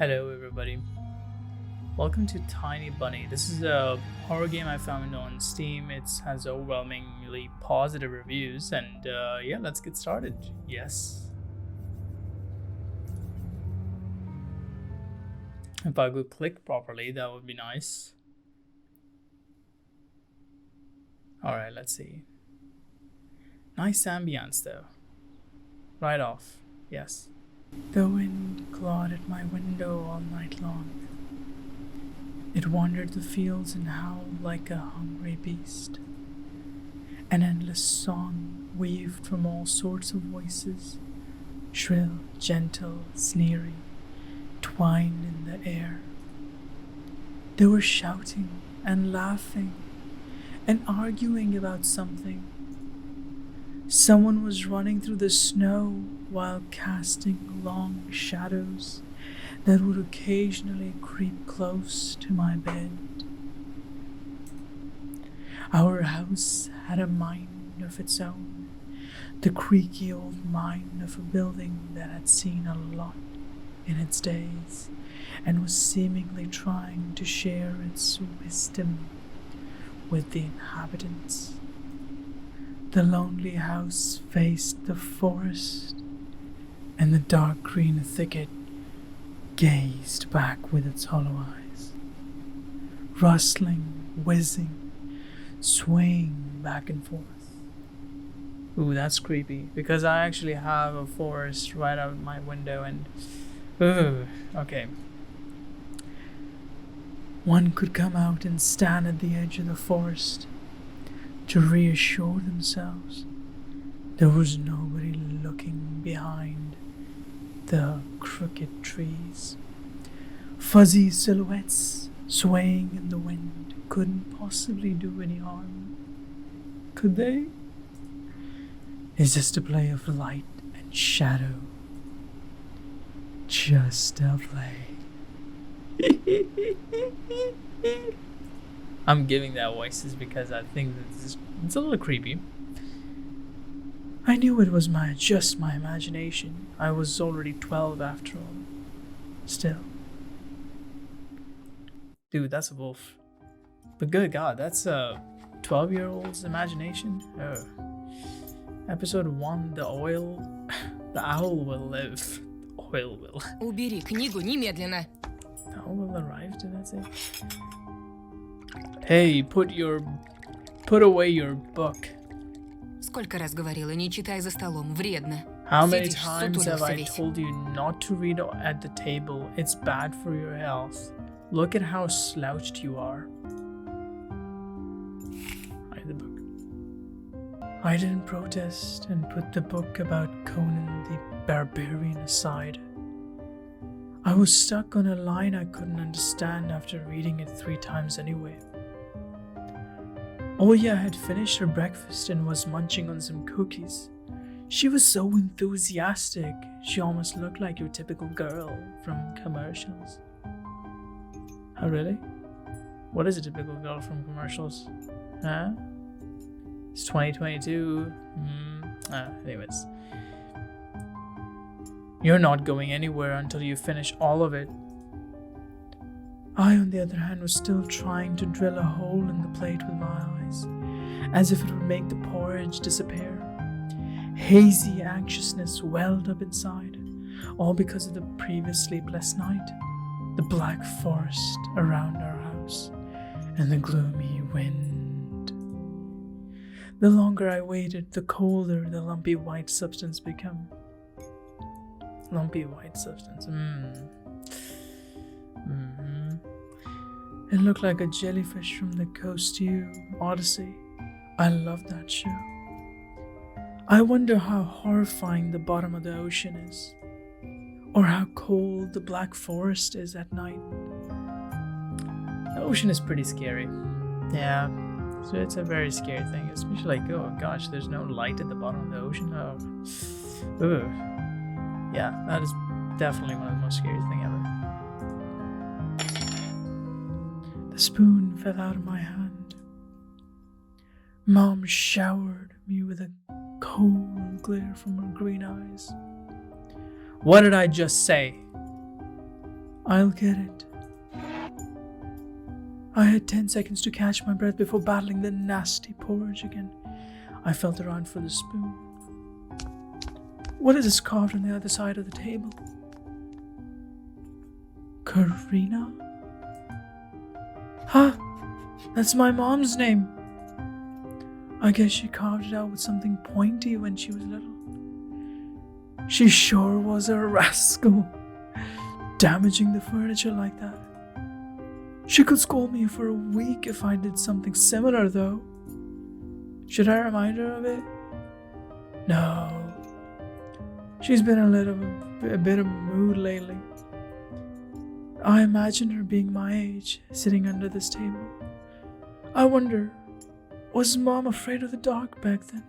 Hello everybody, welcome to Tiny Bunny. This is a horror game I found on Steam. It has overwhelmingly positive reviews and yeah, let's get started. Yes. If I could click properly, that would be nice. Alright, let's see. Nice ambience though. Right off, yes. The wind clawed at my window all night long. It wandered the fields and howled like a hungry beast. An endless song weaved from all sorts of voices, shrill, gentle, sneering, twined in the air. They were shouting and laughing and arguing about something. Someone was running through the snow while casting long shadows that would occasionally creep close to my bed. Our house had a mind of its own, the creaky old mind of a building that had seen a lot in its days and was seemingly trying to share its wisdom with the inhabitants. The lonely house faced the forest, and the dark green thicket gazed back with its hollow eyes, rustling, whizzing, swaying back and forth. Ooh, that's creepy, because I actually have a forest right out my window and... Ooh, okay. One could come out and stand at the edge of the forest to reassure themselves there was nobody looking behind the crooked trees. Fuzzy silhouettes swaying in the wind couldn't possibly do any harm, could they? It's just a play of light and shadow. Just a play. I'm giving that voices because I think that it's a little creepy. I knew it was just my imagination. I was already 12 after all. Still. Dude, that's a wolf. But good God, that's a 12-year-old's imagination? Oh. Episode 1, the owl will live. The oil will. Убери книгу немедленно. The owl will arrive, did I say? Hey, put away your book. Сколько раз говорила, не читай за столом, вредно. How many Сидишь, times have сутулился I весь. told you not to read at the table? It's bad for your health. Look at how slouched you are. Hide the book. I didn't protest and put the book about Conan the Barbarian aside. I was stuck on a line I couldn't understand after reading it 3 times anyway. Oya had finished her breakfast and was munching on some cookies. She was so enthusiastic, she almost looked like your typical girl from commercials. Oh really? What is a typical girl from commercials? Huh? It's 2022. Anyways. You're not going anywhere until you finish all of it. I, on the other hand, was still trying to drill a hole in the plate with my eyes, as if it would make the porridge disappear. Hazy anxiousness welled up inside, all because of the previous sleepless night, the black forest around our house, and the gloomy wind. The longer I waited, the colder the lumpy white substance became. Lumpy white substance. It looked like a jellyfish from the Coast to Odyssey. I love that show. I wonder how horrifying the bottom of the ocean is, or how cold the black forest is at night. The ocean is pretty scary. Yeah, so it's a very scary thing, especially like, oh gosh, there's no light at the bottom of the ocean. Oh, ugh. Yeah, that is definitely one of the most scary things ever. The spoon fell out of my hand. Mom showered me with a cold glare from her green eyes. What did I just say? I'll get it. I had 10 seconds to catch my breath before battling the nasty porridge again. I felt around for the spoon. What is this carved on the other side of the table? Karina? Huh? That's my mom's name. I guess she carved it out with something pointy when she was little. She sure was a rascal, damaging the furniture like that. She could scold me for a week if I did something similar, though. Should I remind her of it? No. She's been a bit of a mood lately. I imagine her being my age, sitting under this table. I wonder, was Mom afraid of the dark back then?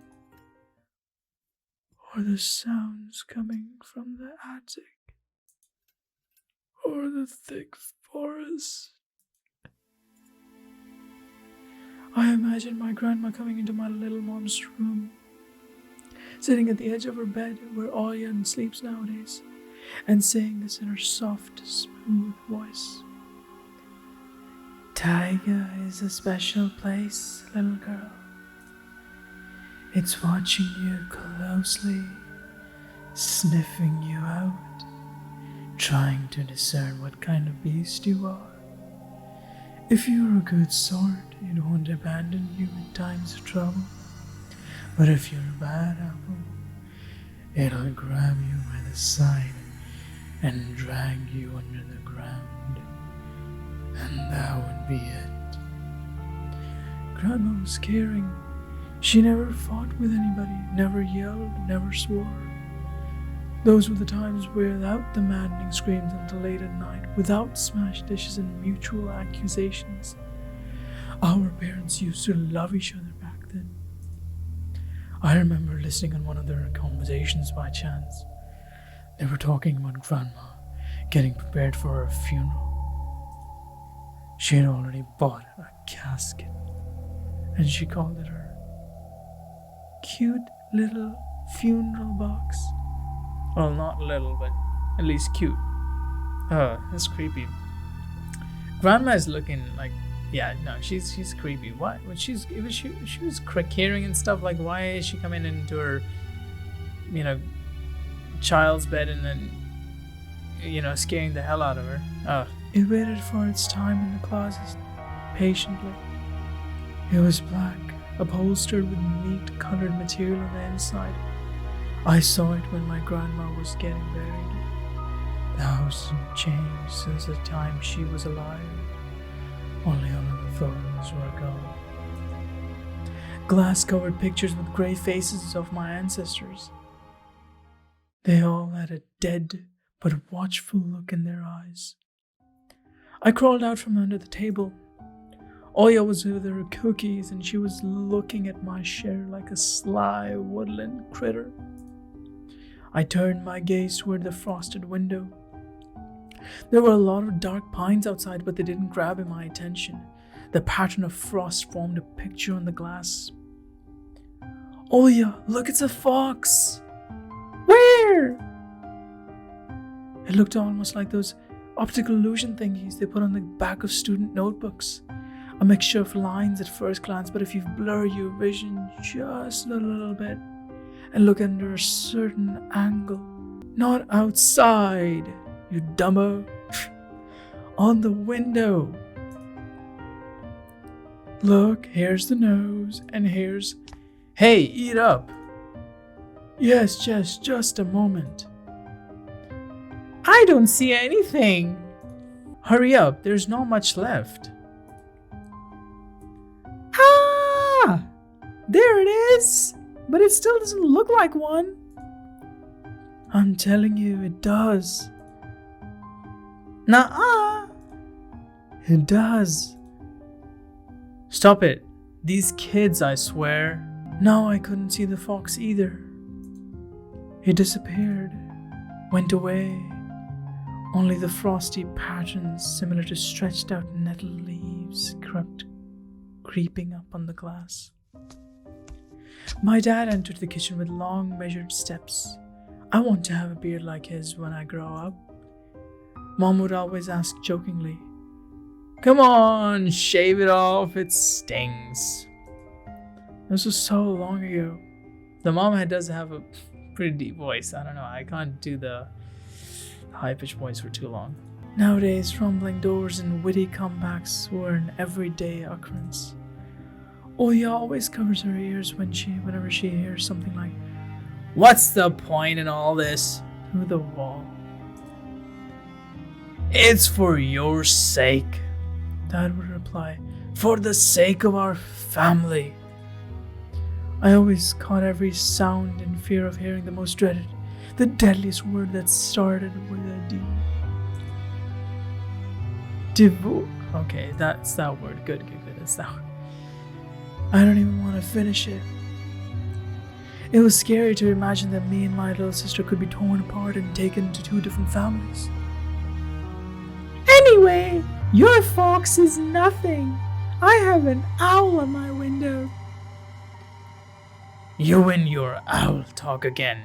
Or the sounds coming from the attic? Or the thick forest? I imagine my grandma coming into my little mom's room, sitting at the edge of her bed where Olya sleeps nowadays, and saying this in her soft, smooth voice. Taiga is a special place, little girl. It's watching you closely, sniffing you out, trying to discern what kind of beast you are. If you're a good sort, it won't abandon you in times of trouble. But if you're a bad apple, it'll grab you by the side and drag you under the ground. And that would be it. Grandma was caring. She never fought with anybody, never yelled, never swore. Those were the times without the maddening screams until late at night, without smashed dishes and mutual accusations. Our parents used to love each other back then. I remember listening on one of their conversations by chance. They were talking about Grandma getting prepared for her funeral. She had already bought a casket, and she called it her cute little funeral box. Well, not little, but at least cute. Oh, that's creepy. Grandma is looking like, yeah, no, she's creepy. Why? When she was carrying and stuff, like, why is she coming into her, child's bed and then, scaring the hell out of her? Oh. It waited for its time in the closet, patiently. It was black, upholstered with neat colored material on the inside. I saw it when my grandma was getting buried. The house had changed since the time she was alive. Only all of the photos were gone. Glass-covered pictures with grey faces of my ancestors. They all had a dead but watchful look in their eyes. I crawled out from under the table. Oya was with her cookies, and she was looking at my share like a sly woodland critter. I turned my gaze toward the frosted window. There were a lot of dark pines outside, but they didn't grab my attention. The pattern of frost formed a picture on the glass. Oya, look, it's a fox! Where? It looked almost like those optical illusion thingies they put on the back of student notebooks. A mixture of lines at first glance, but if you blur your vision just a little bit and look under a certain angle. Not outside, you dumbo. On the window. Look, here's the nose, and here's... Hey, eat up! Yes, just a moment. I don't see anything. Hurry up, there's not much left. Ah! There it is! But it still doesn't look like one. I'm telling you, it does. Nuh-uh. It does. Stop it. These kids, I swear. Now I couldn't see the fox either. It disappeared. Went away. Only the frosty patterns, similar to stretched out nettle leaves, crept creeping up on the glass. My dad entered the kitchen with long, measured steps. I want to have a beard like his when I grow up. Mom would always ask jokingly, "Come on, shave it off, it stings." This was so long ago. The mom does have a pretty deep voice. I don't know, I can't do the high-pitched voice for too long. Nowadays, rumbling doors and witty comebacks were an everyday occurrence. Oya always covers her ears whenever she hears something like, "What's the point in all this?" through the wall. "It's for your sake," Dad would reply, "for the sake of our family." I always caught every sound in fear of hearing the most dreaded, the deadliest word that started with a D. Okay, that's that word. Good. That's that word. I don't even want to finish it. It was scary to imagine that me and my little sister could be torn apart and taken to 2 different families. "Anyway, your fox is nothing. I have an owl on my window." "You and your owl talk again."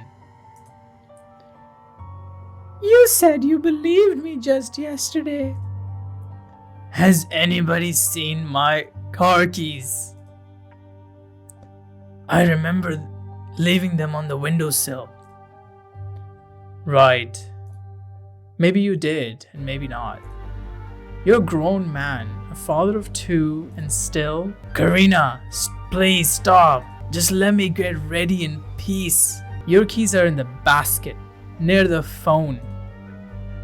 "You said you believed me just yesterday." "Has anybody seen my car keys?" "I remember leaving them on the windowsill." "Right. Maybe you did, and maybe not. You're a grown man, a father of 2, and still..." "Karina, please stop. Just let me get ready in peace. Your keys are in the basket, near the phone."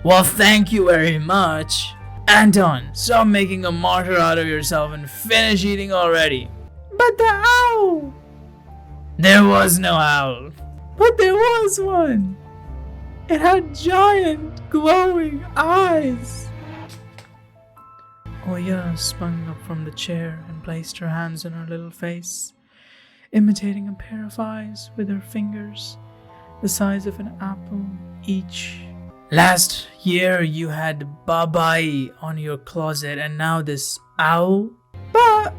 "Well, thank you very much. Anton, stop making a martyr out of yourself and finish eating already." "But the owl." "There was no owl." "But there was one. It had giant, glowing eyes." Oya sprung up from the chair and placed her hands on her little face, imitating a pair of eyes with her fingers, the size of an apple each. "Last year you had Babai on your closet, and now this owl?" But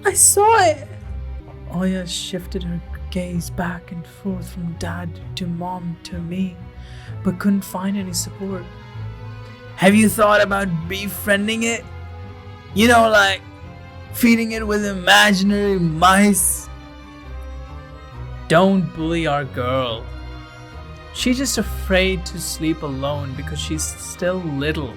I saw it." Oya shifted her gaze back and forth from Dad to Mom to me, but couldn't find any support. "Have you thought about befriending it? You know, like feeding it with imaginary mice?" "Don't bully our girl. She's just afraid to sleep alone because she's still little."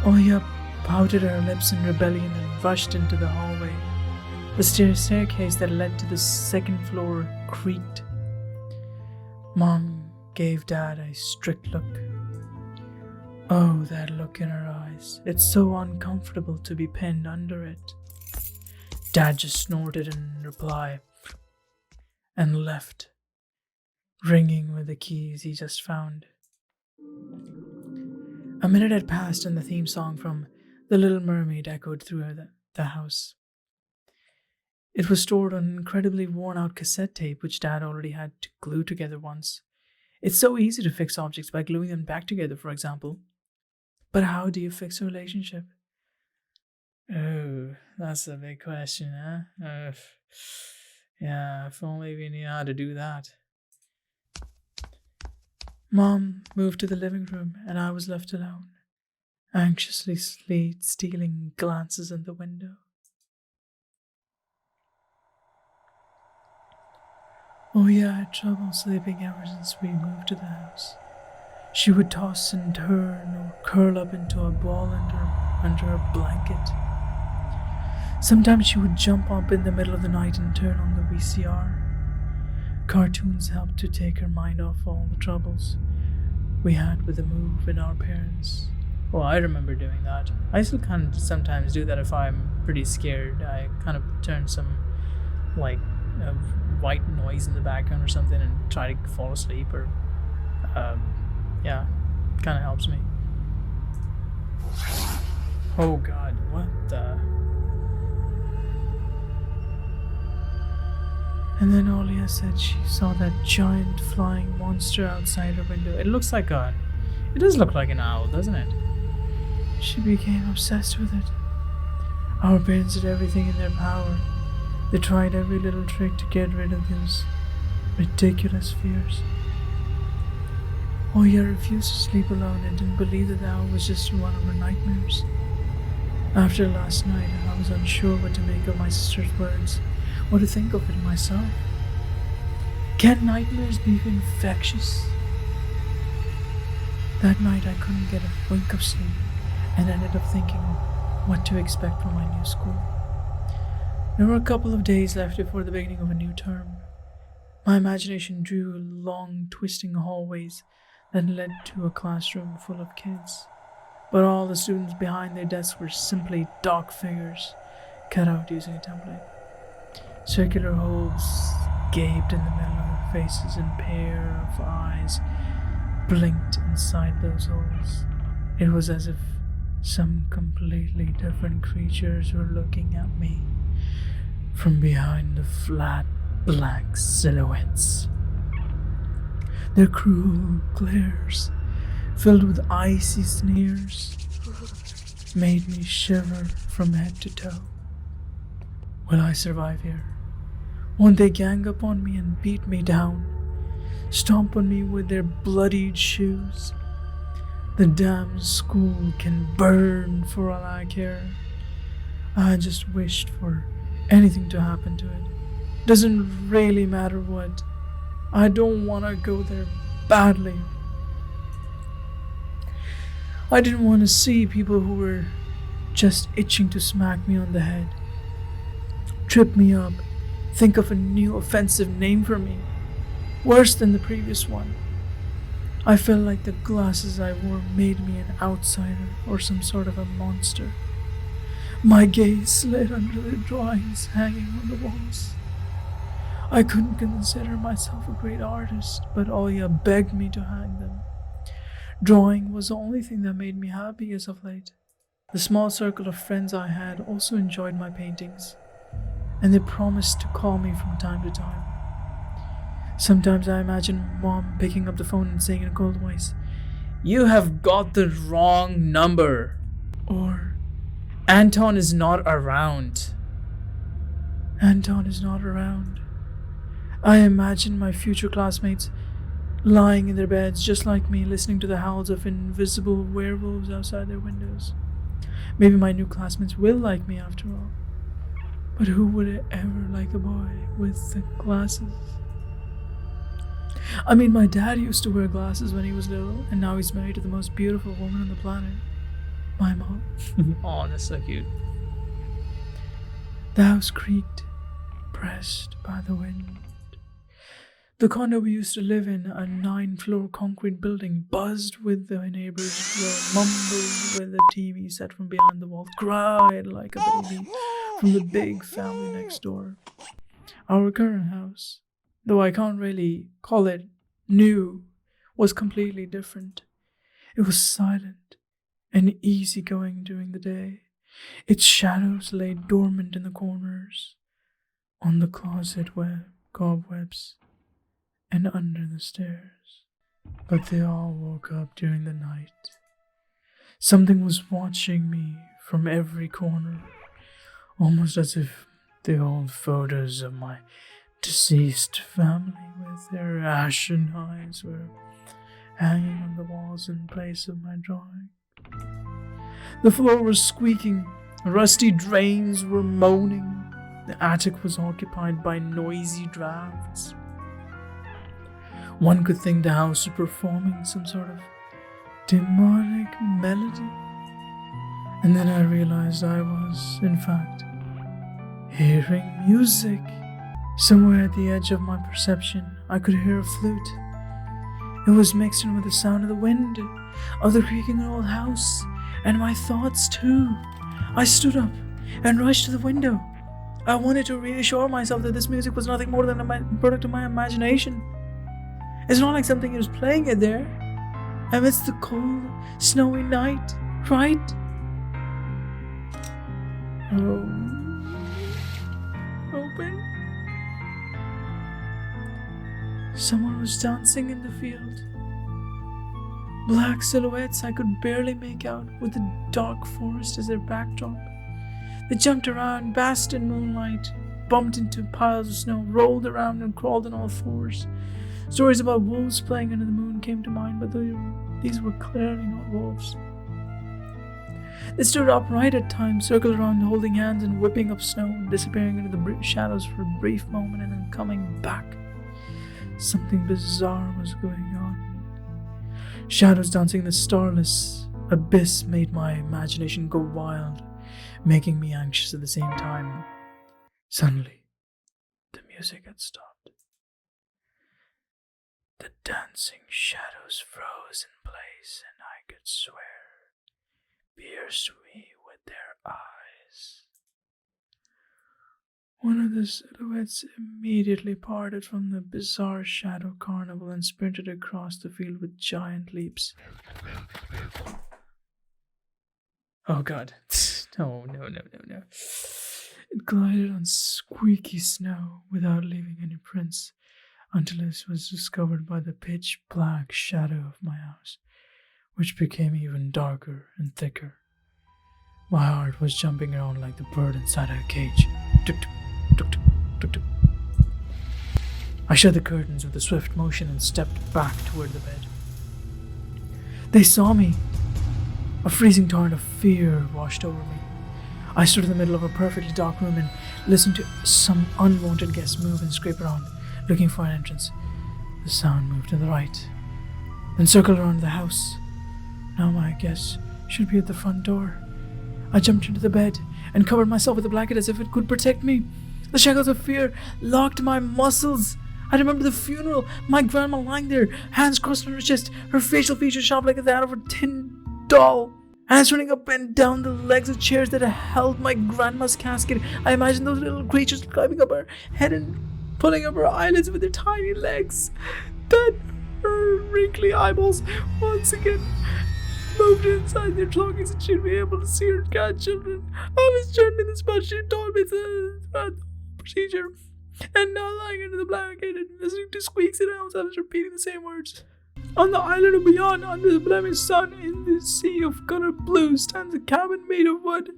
Oya pouted her lips in rebellion and rushed into the hallway. The staircase that led to the 2nd floor creaked. Mom gave Dad a strict look. Oh, that look in her eyes. It's so uncomfortable to be pinned under it. Dad just snorted in reply and left, ringing with the keys he just found. A minute had passed and the theme song from The Little Mermaid echoed through the house. It was stored on an incredibly worn-out cassette tape which Dad already had to glue together once. It's so easy to fix objects by gluing them back together, for example. But how do you fix a relationship? Oh, that's a big question, huh? Yeah, if only we knew how to do that. Mom moved to the living room and I was left alone, anxiously stealing glances in the window. Oya had trouble sleeping ever since we moved to the house. She would toss and turn or curl up into a ball under her blanket. Sometimes she would jump up in the middle of the night and turn on the VCR. Cartoons helped to take her mind off all the troubles we had with the move and our parents. Well, I remember doing that. I still kind of sometimes do that if I'm pretty scared. I kind of turn some, white noise in the background or something and try to fall asleep or, yeah, kind of helps me. Oh God, what the... And then Olia said she saw that giant flying monster outside her window. It does look like an owl, doesn't it? She became obsessed with it. Our parents did everything in their power. They tried every little trick to get rid of those ridiculous fears. Oya refused to sleep alone and didn't believe that hour was just one of her nightmares. After last night, I was unsure what to make of my sister's words, or to think of it myself. Can nightmares be infectious? That night I couldn't get a wink of sleep and ended up thinking what to expect from my new school. There were a couple of days left before the beginning of a new term. My imagination drew long, twisting hallways that led to a classroom full of kids. But all the students behind their desks were simply dark figures cut out using a template. Circular holes gaped in the middle of their faces, and a pair of eyes blinked inside those holes. It was as if some completely different creatures were looking at me from behind the flat, black silhouettes. Their cruel glares, filled with icy sneers, made me shiver from head to toe. Will I survive here? Won't they gang up on me and beat me down, stomp on me with their bloodied shoes? The damn school can burn for all I care. I just wished for anything to happen to it. Doesn't really matter what. I don't want to go there badly. I didn't want to see people who were just itching to smack me on the head, trip me up, think of a new offensive name for me, worse than the previous one. I felt like the glasses I wore made me an outsider or some sort of a monster. My gaze slid under the drawings hanging on the walls. I couldn't consider myself a great artist, but Oya begged me to hang them. Drawing was the only thing that made me happy as of late. The small circle of friends I had also enjoyed my paintings, and they promised to call me from time to time. Sometimes I imagine Mom picking up the phone and saying in a cold voice, "You have got the wrong number," or "Anton is not around." Anton is not around. I imagine my future classmates lying in their beds just like me, listening to the howls of invisible werewolves outside their windows. Maybe my new classmates will like me after all. But who would ever like a boy with the glasses? I mean, my dad used to wear glasses when he was little, and now he's married to the most beautiful woman on the planet. My mom. Oh, that's so cute. The house creaked, pressed by the wind. The condo we used to live in, a 9-floor concrete building, buzzed with the neighbors, mumbled with the TV set from behind the wall, cried like a baby from the big family next door. Our current house, though I can't really call it new, was completely different. It was silent and easygoing during the day. Its shadows lay dormant in the corners, on the cobwebs, and under the stairs. But they all woke up during the night. Something was watching me from every corner, almost as if the old photos of my deceased family with their ashen eyes were hanging on the walls in place of my drawing. The floor was squeaking, rusty drains were moaning, the attic was occupied by noisy drafts. One could think the house was performing some sort of demonic melody. And then I realized I was, in fact, hearing music. Somewhere at the edge of my perception, I could hear a flute. It was mixed in with the sound of the wind, of the creaking of the old house, and my thoughts too. I stood up and rushed to the window. I wanted to reassure myself that this music was nothing more than a product of my imagination. It's not like something was playing it there, amidst the cold, snowy night, right? Oh. Open. Someone was dancing in the field. Black silhouettes I could barely make out, with the dark forest as their backdrop. They jumped around, basked in moonlight, bumped into piles of snow, rolled around and crawled on all fours, Stories about wolves playing under the moon came to mind, but these were clearly not wolves. They stood upright at times, circled around, holding hands and whipping up snow, disappearing into the shadows for a brief moment and then coming back. Something bizarre was going on. Shadows dancing in the starless abyss made my imagination go wild, making me anxious at the same time. Suddenly, the music had stopped. The dancing shadows froze in place, and I could swear pierced me with their eyes. One of the silhouettes immediately parted from the bizarre shadow carnival and sprinted across the field with giant leaps. Oh god. No. It glided on squeaky snow without leaving any prints until it was discovered by the pitch-black shadow of my house, which became even darker and thicker. My heart was jumping around like the bird inside a cage. Tuk-tuk, tuk-tuk, tuk-tuk. I shut the curtains with a swift motion and stepped back toward the bed. They saw me. A freezing torrent of fear washed over me. I stood in the middle of a perfectly dark room and listened to some unwanted guests move and scrape around, looking for an entrance. The sound moved to the right, then circled around the house. Now my guess should be at the front door. I jumped into the bed and covered myself with a blanket as if it could protect me. The shackles of fear locked my muscles. I remember the funeral, my grandma lying there, hands crossed on her chest, her facial features sharp like that of a tin doll. Hands running up and down the legs of chairs that held my grandma's casket. I imagined those little creatures climbing up her head and pulling up her eyelids with their tiny legs. Then her wrinkly eyeballs once again moved inside their cloakings and she'd be able to see her grandchildren. I was turned in the spot she told me the procedure, and now lying under the blanket and listening to squeaks and howls, I was repeating the same words. On the island of beyond, under the blemished sun, in the sea of colored blue, stands a cabin made of wood.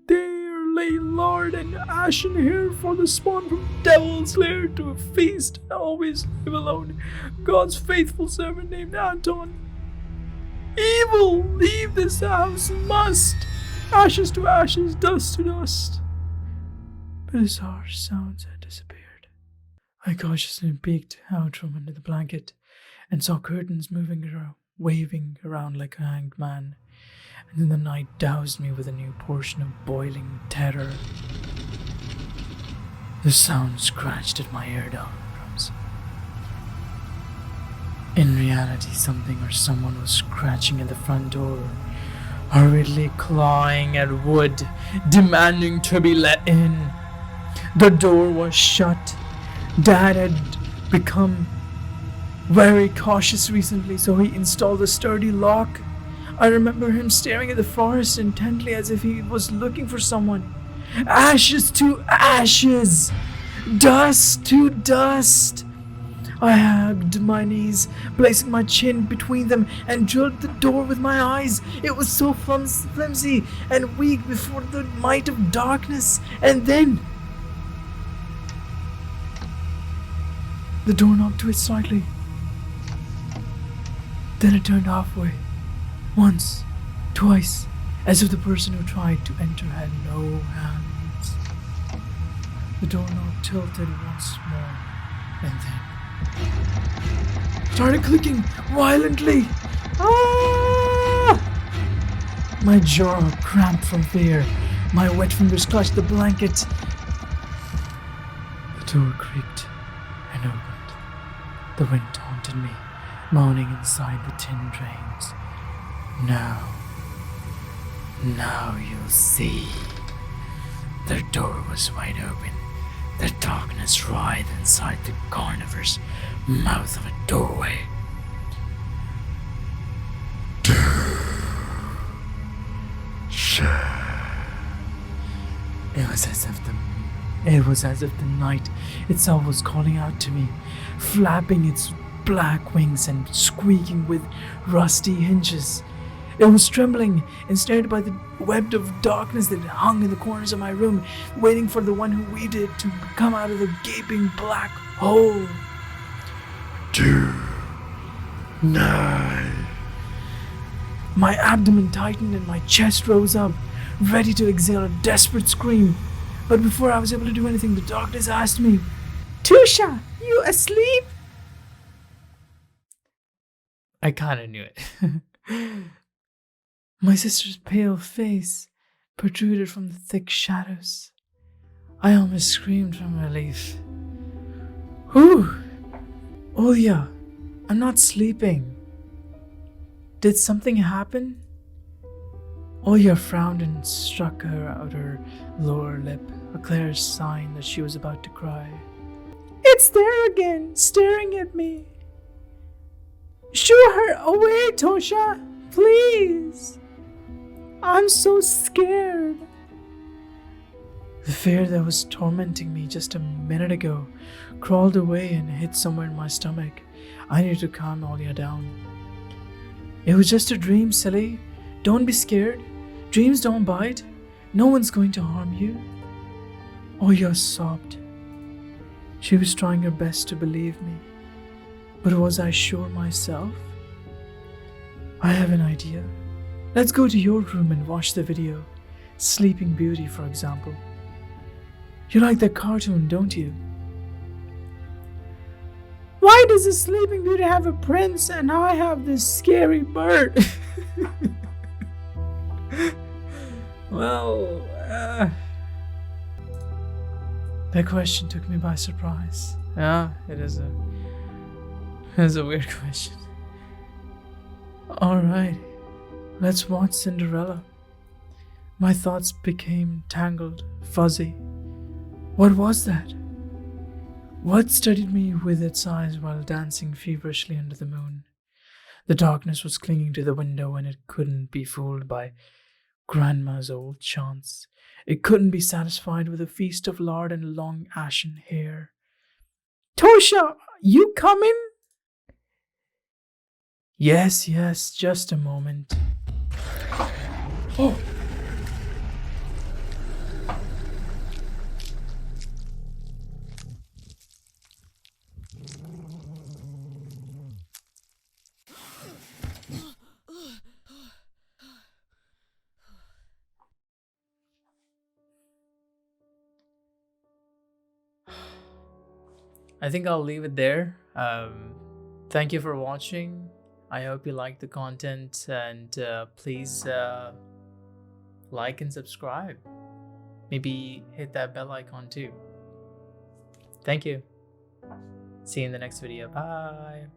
There lay lard and ashen hair for the spawn from devil's lair to a feast, and always live alone. God's faithful servant named Anton. Evil, leave this house, must. Ashes to ashes, dust to dust. Bizarre sounds had disappeared. I cautiously peeked out from under the blanket and saw curtains moving around, waving around like a hanged man. And then the night doused me with a new portion of boiling terror. The sound scratched at my eardrums. In reality, something or someone was scratching at the front door, hurriedly clawing at wood, demanding to be let in. The door was shut. Dad had become very cautious recently, so he installed a sturdy lock. I remember him staring at the forest intently as if he was looking for someone. Ashes to ashes! Dust to dust! I hugged my knees, placing my chin between them, and drilled the door with my eyes. It was so flimsy and weak before the might of darkness. And then the door knocked to it slightly. Then it turned halfway. Once, twice, as if the person who tried to enter had no hands. The doorknob tilted once more, and then started clicking violently. Ah! My jaw cramped from fear. My wet fingers clutched the blanket. The door creaked and opened. The wind taunted me, moaning inside the tin drains. Now you'll see. The door was wide open. The darkness writhed inside the carnivorous mouth of a doorway. It was as if the night itself was calling out to me, flapping its black wings and squeaking with rusty hinges. It was trembling, ensnared by the web of darkness that hung in the corners of my room, waiting for the one who weaved it to come out of the gaping black hole. 9. My abdomen tightened and my chest rose up, ready to exhale a desperate scream. But before I was able to do anything, the darkness asked me, "Tusha, you asleep?" I kinda knew it. My sister's pale face protruded from the thick shadows. I almost screamed from relief. Whew! Olya, I'm not sleeping. Did something happen? Olya frowned and struck her outer lower lip, a clear sign that she was about to cry. It's there again, staring at me. Shoo her away, Tosha, please. I'm so scared. The fear that was tormenting me just a minute ago crawled away and hid somewhere in my stomach. I needed to calm Olya down. It was just a dream, silly. Don't be scared. Dreams don't bite. No one's going to harm you. Olya sobbed. She was trying her best to believe me. But was I sure myself? I have an idea. Let's go to your room and watch the video. Sleeping Beauty, for example. You like that cartoon, don't you? Why does the Sleeping Beauty have a prince and I have this scary bird? Well, that question took me by surprise. Yeah, it is a weird question. Alright, let's watch Cinderella. My thoughts became tangled, fuzzy. What was that? What studied me with its eyes while dancing feverishly under the moon? The darkness was clinging to the window and it couldn't be fooled by Grandma's old chants. It couldn't be satisfied with a feast of lard and long ashen hair. Tosha, you coming? Yes, just a moment. Oh! I think I'll leave it there. Thank you for watching. I hope you like the content and please like and subscribe. Maybe hit that bell icon too. Thank you. See you in the next video. Bye.